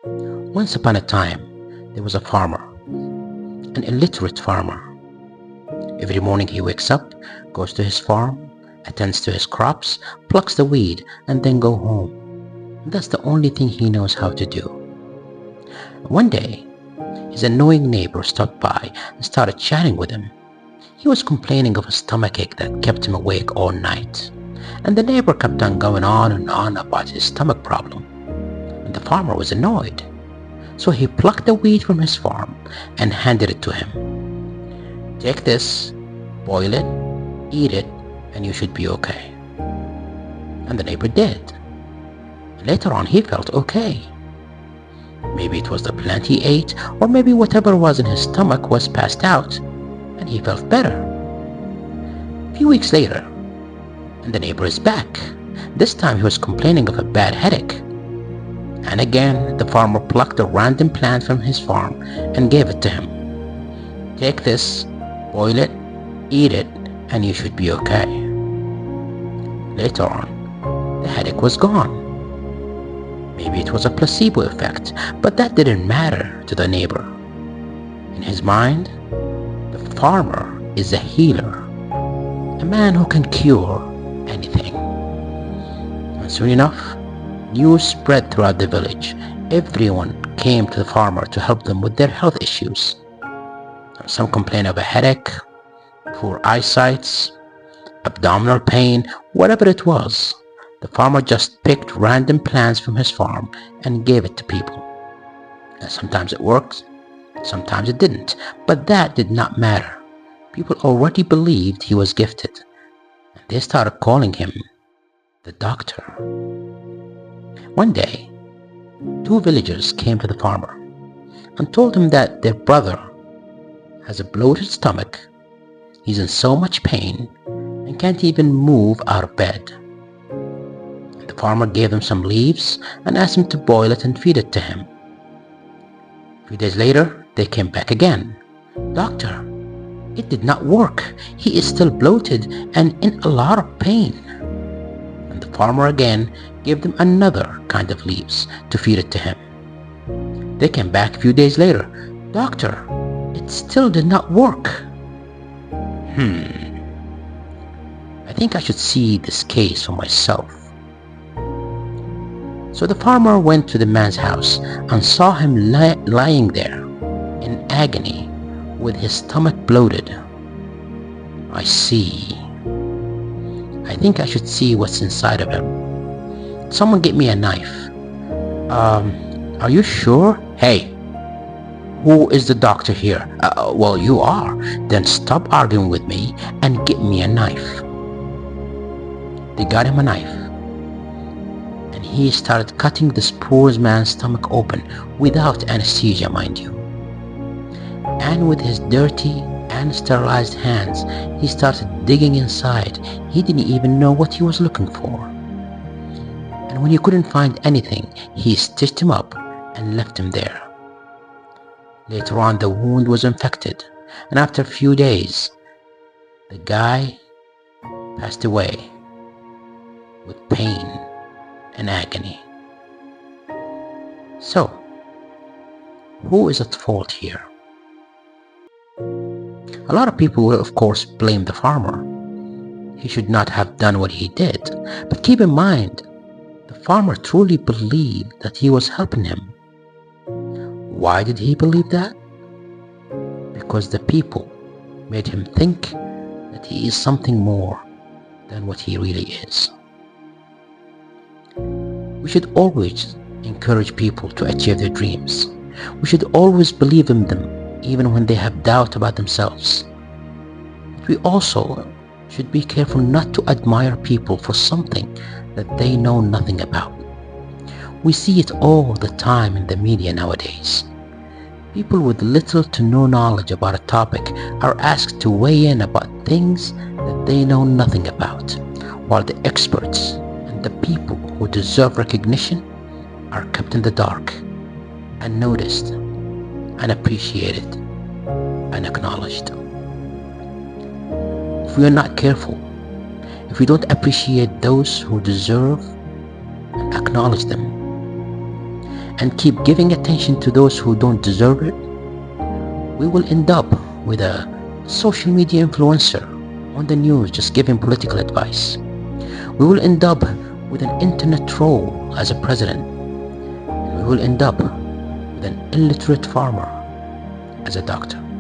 Once upon a time, there was a farmer, an illiterate farmer. Every morning he wakes up, goes to his farm, attends to his crops, plucks the weed, and then go home. That's the only thing he knows how to do. One day, his annoying neighbor stopped by and started chatting with him. He was complaining of a stomachache that kept him awake all night. And the neighbor kept on going on and on about his stomach problem. And the farmer was annoyed. So he plucked the weed from his farm and handed it to him. "Take this, boil it, eat it, and you should be okay." And the neighbor did. Later on he felt okay. Maybe it was the plant he ate, or maybe whatever was in his stomach was passed out, and he felt better. A few weeks later, and the neighbor is back. This time he was complaining of a bad headache. And again, the farmer plucked a random plant from his farm and gave it to him. "Take this, boil it, eat it, and you should be okay." Later on, the headache was gone. Maybe it was a placebo effect, but that didn't matter to the neighbor. In his mind, the farmer is a healer, a man who can cure anything. And soon enough, news spread throughout the village. Everyone came to the farmer to help them with their health issues. Some complained of a headache, poor eyesight, abdominal pain, whatever it was. The farmer just picked random plants from his farm and gave it to people. And sometimes it worked, sometimes it didn't, but that did not matter. People already believed he was gifted, and they started calling him the doctor. One day, two villagers came to the farmer and told him that their brother has a bloated stomach, he's in so much pain, and can't even move out of bed. The farmer gave them some leaves and asked him to boil it and feed it to him. A few days later, they came back again. "Doctor, it did not work. He is still bloated and in a lot of pain." And the farmer again gave them another kind of leaves to feed it to him. They came back a few days later. "Doctor, it still did not work." I think I should see this case for myself. So the farmer went to the man's house and saw him lying there in agony with his stomach bloated. "I see. I think I should see what's inside of him. Someone get me a knife." Are you sure?" "Hey, who is the doctor here?" Well, you are. Then stop arguing with me and get me a knife." They got him a knife, and he started cutting this poor man's stomach open without anesthesia, mind you. And with his dirty and sterilized hands, he started digging inside. He didn't even know what he was looking for. And when he couldn't find anything, he stitched him up and left him there. Later on, the wound was infected, and after a few days, the guy passed away with pain and agony. So, who is at fault here? A lot of people will of course blame the farmer. He should not have done what he did. But keep in mind, the farmer truly believed that he was helping him. Why did he believe that? Because the people made him think that he is something more than what he really is. We should always encourage people to achieve their dreams. We should always believe in them, even when they have doubt about themselves. But we also should be careful not to admire people for something that they know nothing about. We see it all the time in the media nowadays. People with little to no knowledge about a topic are asked to weigh in about things that they know nothing about, while the experts and the people who deserve recognition are kept in the dark, unnoticed, unappreciated, and acknowledged. If we are not careful, if we don't appreciate those who deserve and acknowledge them, and keep giving attention to those who don't deserve it, we will end up with a social media influencer on the news just giving political advice. We will end up with an internet troll as a president. And we will end up with an illiterate farmer as a doctor.